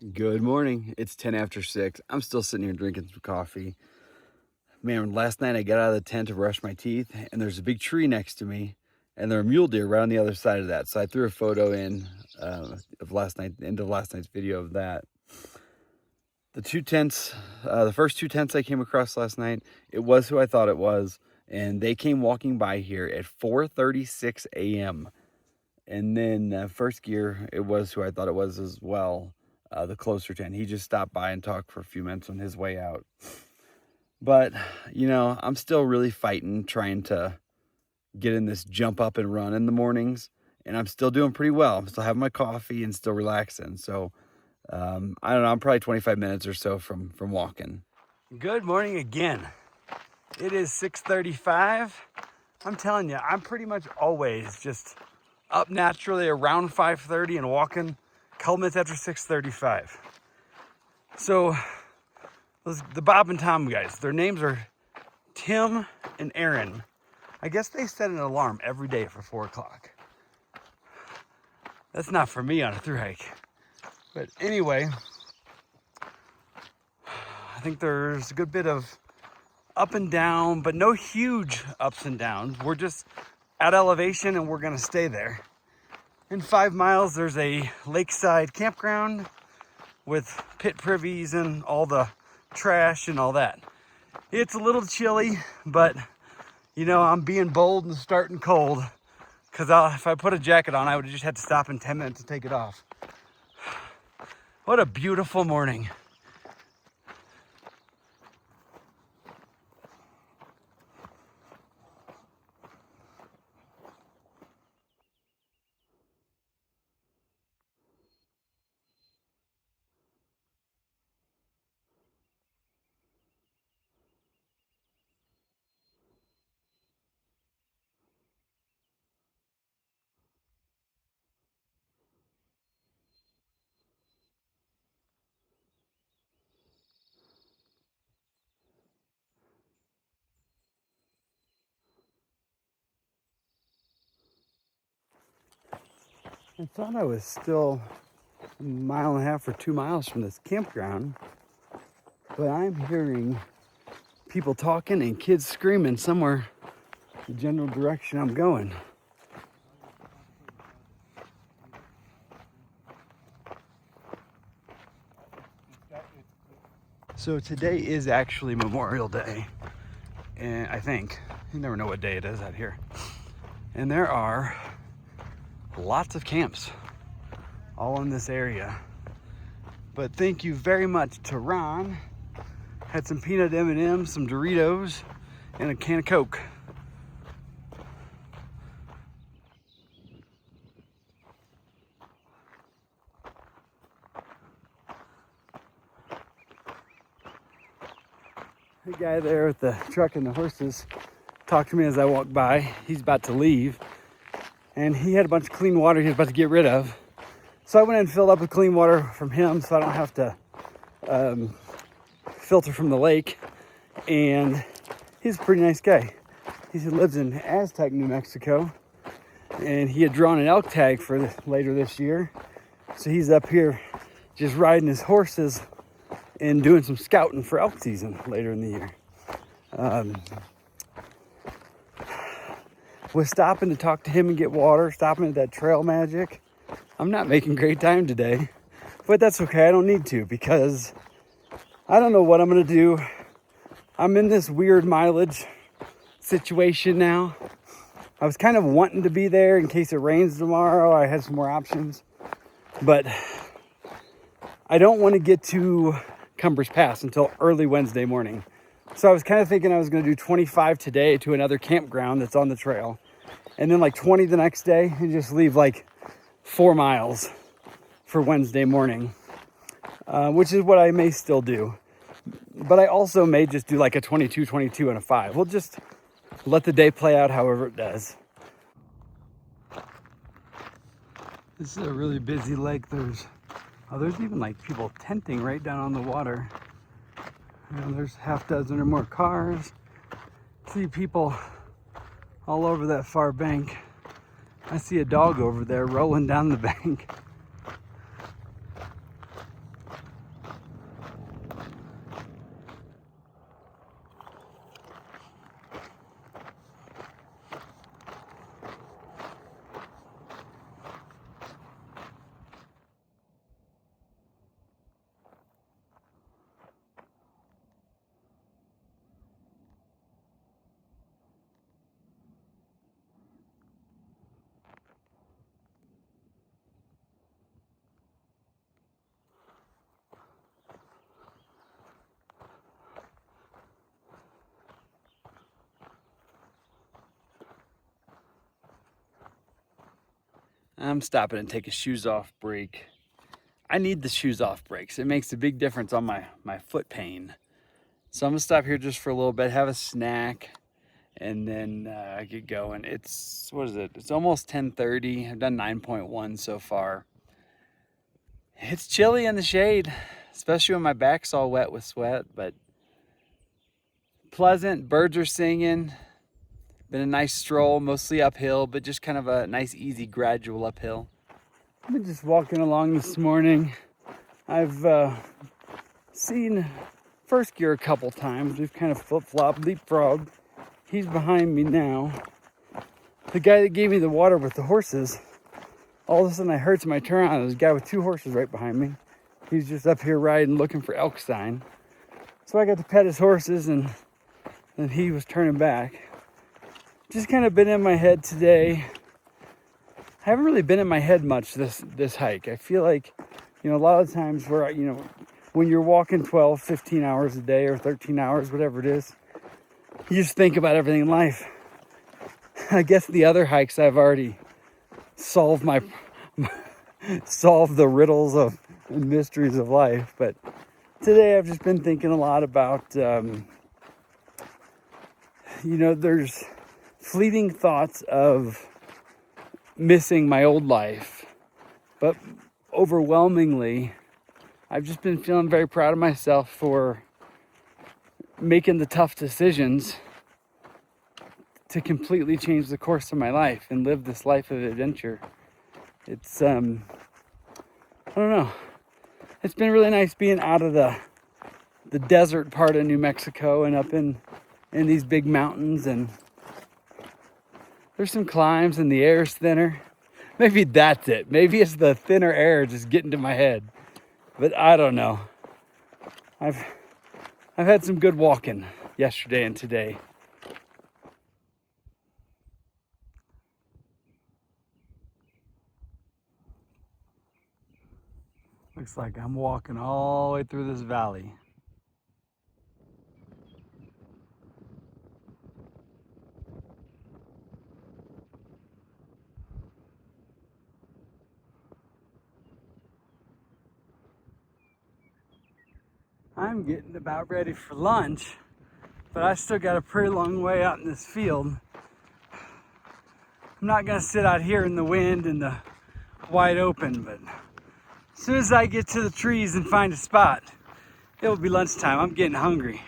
Good morning. It's 10 after 6. I'm still sitting here drinking some coffee. Man, last night I got out of the tent to brush my teeth, and there's a big tree next to me, and there are mule deer right on the other side of that. So I threw a photo in of last night, into last night's video of that. The two tents, the first two tents I came across last night, it was who I thought it was, and they came walking by here at 4:36 a.m. And then first gear, it was who I thought it was as well. The closer tent. He just stopped by and talked for a few minutes on his way out. But, I'm still really fighting, trying to get in this jump up and run in the mornings. And I'm still doing pretty well. I'm still having my coffee and still relaxing. So, I don't know. I'm probably 25 minutes or so from walking. Good morning again. It is 6:35. I'm telling you, I'm pretty much always just up naturally around 5:30 and walking a couple minutes after 6:35. So the Bob and Tom guys, their names are Tim and Aaron. I guess they set an alarm every day for 4 o'clock. That's not for me on a thru hike. But anyway, I think there's a good bit of up and down, but no huge ups and downs. We're just at elevation and we're gonna stay there. In 5 miles, there's a lakeside campground with pit privies and all the trash and all that. It's a little chilly, but I'm being bold and starting cold because if I put a jacket on, I would have just had to stop in 10 minutes to take it off. What a beautiful morning. I thought I was still a mile and a half or 2 miles from this campground, but I'm hearing people talking and kids screaming somewhere the general direction I'm going. So today is actually Memorial Day, and I think, you never know what day it is out here. And there are lots of camps all in this area. But thank you very much to Ron. Had some peanut M&Ms, some Doritos, and a can of Coke. The guy there with the truck and the horses talked to me as I walked by. He's about to leave, and he had a bunch of clean water he was about to get rid of. So I went and filled up with clean water from him so I don't have to filter from the lake. And he's a pretty nice guy. He lives in Aztec, New Mexico, and he had drawn an elk tag for later this year. So he's up here just riding his horses and doing some scouting for elk season later in the year. Was stopping to talk to him and get water, stopping at that Trail Magic. I'm not making great time today, but that's okay. I don't need to because I don't know what I'm going to do. I'm in this weird mileage situation now. I was kind of wanting to be there in case it rains tomorrow. I had some more options, but I don't want to get to Cumbers Pass until early Wednesday morning. So I was kind of thinking I was going to do 25 today to another campground that's on the trail, and then like 20 the next day, and just leave like 4 miles for Wednesday morning, which is what I may still do. But I also may just do like a 22, and a 5. We'll just let the day play out however it does. This is a really busy lake. There's even like people tenting right down on the water. There's half dozen or more cars. See people all over that far bank. I see a dog over there rolling down the bank. I'm stopping and take a shoes off break. I need the shoes off breaks. It makes a big difference on my foot pain. So I'm gonna stop here just for a little bit, have a snack, and then get going. It's, what is it? It's almost 10:30. I've done 9.1 so far. It's chilly in the shade, especially when my back's all wet with sweat, but pleasant. Birds are singing. Been a nice stroll, mostly uphill, but just kind of a nice, easy, gradual uphill. I've been just walking along this morning. I've seen first gear a couple times. We've kind of flip-flopped, leapfrogged. He's behind me now. The guy that gave me the water with the horses, all of a sudden I heard somebody turn around. There's a guy with two horses right behind me. He's just up here riding, looking for elk sign. So I got to pet his horses, and then he was turning back. Just kind of been in my head today. I haven't really been in my head much this hike. I feel like, a lot of times where, when you're walking 12, 15 hours a day or 13 hours, whatever it is, you just think about everything in life. I guess the other hikes I've already solved solved the riddles of and mysteries of life. But today I've just been thinking a lot about, there's fleeting thoughts of missing my old life, but overwhelmingly, I've just been feeling very proud of myself for making the tough decisions to completely change the course of my life and live this life of adventure. It's, I don't know. It's been really nice being out of the desert part of New Mexico and up in these big mountains, and there's some climbs and the air's thinner. Maybe that's it. Maybe it's the thinner air just getting to my head. But I don't know. I've had some good walking yesterday and today. Looks like I'm walking all the way through this valley. I'm getting about ready for lunch, but I still got a pretty long way out in this field. I'm not gonna sit out here in the wind and the wide open, but as soon as I get to the trees and find a spot, it will be lunchtime. I'm getting hungry.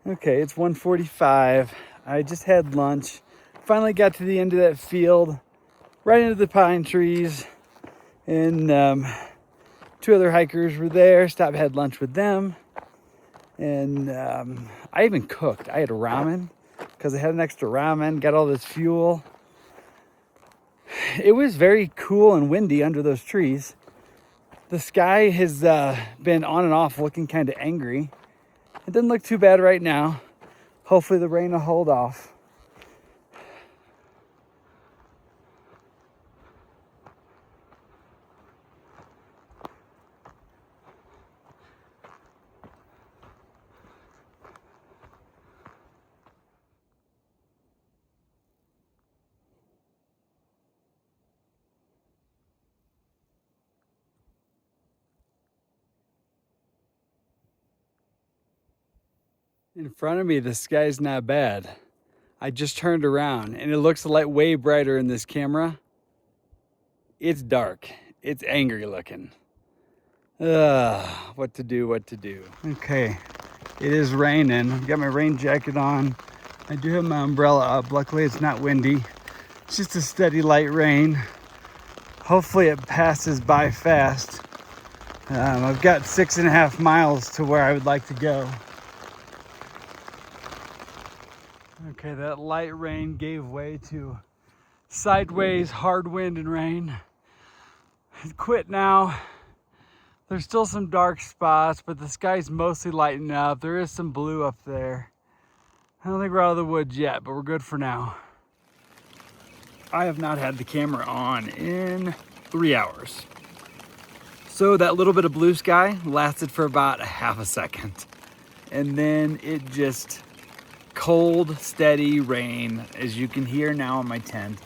Okay, it's 1:45. I just had lunch. Finally got to the end of that field, right into the pine trees, and two other hikers were there. Stopped, had lunch with them, and I even cooked. I had ramen because I had an extra ramen. Got all this fuel. It was very cool and windy under those trees. The sky has been on and off, looking kind of angry. It doesn't look too bad right now. Hopefully the rain will hold off. In front of me, the sky's not bad. I just turned around and it looks like way brighter in this camera. It's dark. It's angry looking. What to do? Okay, it is raining. I've got my rain jacket on. I do have my umbrella up. Luckily, it's not windy. It's just a steady light rain. Hopefully it passes by fast. I've got 6.5 miles to where I would like to go. Okay, that light rain gave way to sideways hard wind and rain. It quit now. There's still some dark spots, but the sky's mostly lighting up. There is some blue up there. I don't think we're out of the woods yet, but we're good for now. I have not had the camera on in 3 hours. So that little bit of blue sky lasted for about a half a second. And then it just cold, steady rain, as you can hear now in my tent.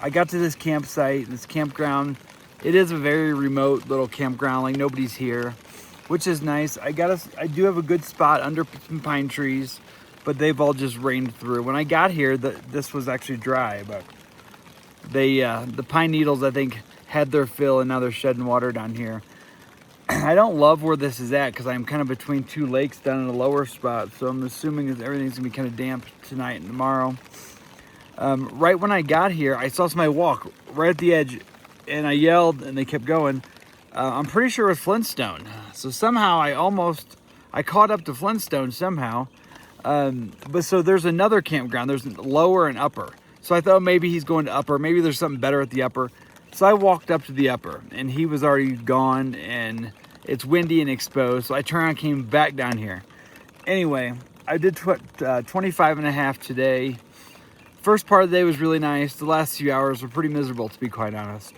I got to this campsite, this campground. It is a very remote little campground, like nobody's here, which is nice. I do have a good spot under some pine trees, but they've all just rained through. When I got here, this was actually dry, but the pine needles, I think, had their fill, and now they're shedding water down here. I don't love where this is at because I'm kind of between two lakes down in a lower spot, so I'm assuming that everything's gonna be kind of damp tonight and tomorrow. Right when I got here, I saw somebody walk right at the edge, and I yelled, and they kept going. I'm pretty sure it was Flintstone. So somehow I caught up to Flintstone somehow. But so there's another campground. There's lower and upper. So I thought maybe he's going to upper. Maybe there's something better at the upper. So I walked up to the upper, and he was already gone, and it's windy and exposed. So I turned and came back down here. Anyway, I did 25 and a half today. First part of the day was really nice. The last few hours were pretty miserable, to be quite honest.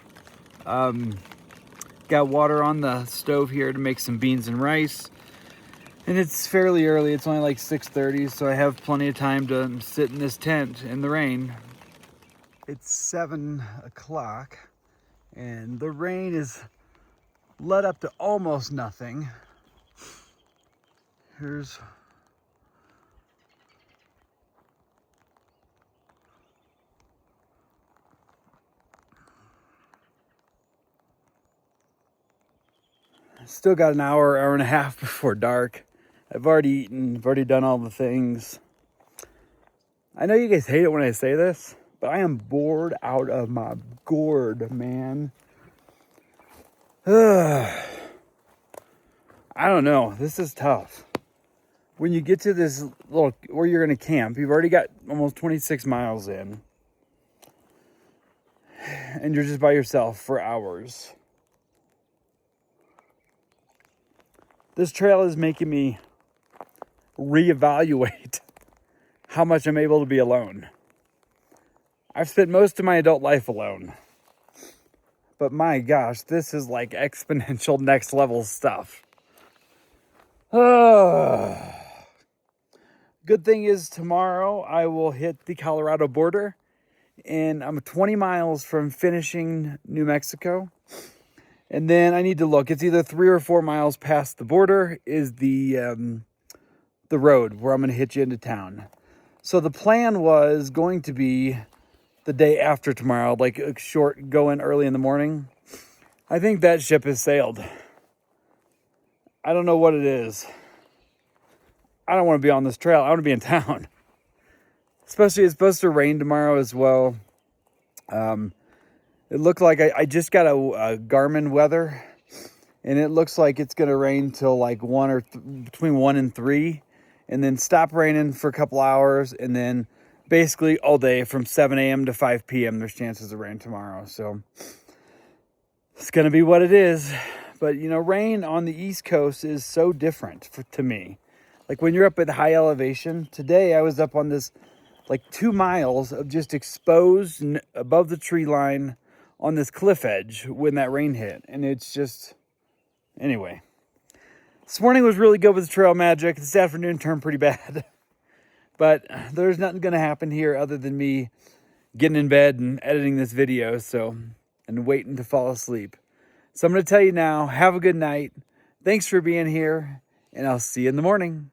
Got water on the stove here to make some beans and rice. And it's fairly early. It's only like 6:30, so I have plenty of time to sit in this tent in the rain. It's 7 o'clock, and the rain is let up to almost nothing. Here's still got an hour and a half before dark. I've already eaten, I've already done all the things. I know you guys hate it when I say this, but I am bored out of my gourd, man. I don't know, this is tough. When you get to this little, where you're gonna camp, you've already got almost 26 miles in, and you're just by yourself for hours. This trail is making me reevaluate how much I'm able to be alone. I've spent most of my adult life alone. But my gosh, this is like exponential next level stuff. Good thing is tomorrow I will hit the Colorado border, and I'm 20 miles from finishing New Mexico. And then I need to look. It's either 3 or 4 miles past the border is the road where I'm going to hit you into town. So the plan was going to be the day after tomorrow, like a short go in early in the morning. I think that ship has sailed. I don't know what it is. I don't want to be on this trail. I want to be in town. Especially it's supposed to rain tomorrow as well. It looked like I just got a Garmin weather, and it looks like it's going to rain till like between 1 and 3, and then stop raining for a couple hours, and then basically all day from 7 a.m. to 5 p.m. there's chances of rain tomorrow. So it's going to be what it is. But, you know, rain on the East Coast is so different to me. Like when you're up at high elevation, today I was up on this like 2 miles of just exposed above the tree line on this cliff edge when that rain hit. And it's just, anyway. This morning was really good with the trail magic. This afternoon turned pretty bad. But there's nothing going to happen here other than me getting in bed and editing this video, and waiting to fall asleep. So I'm going to tell you now, have a good night. Thanks for being here, and I'll see you in the morning.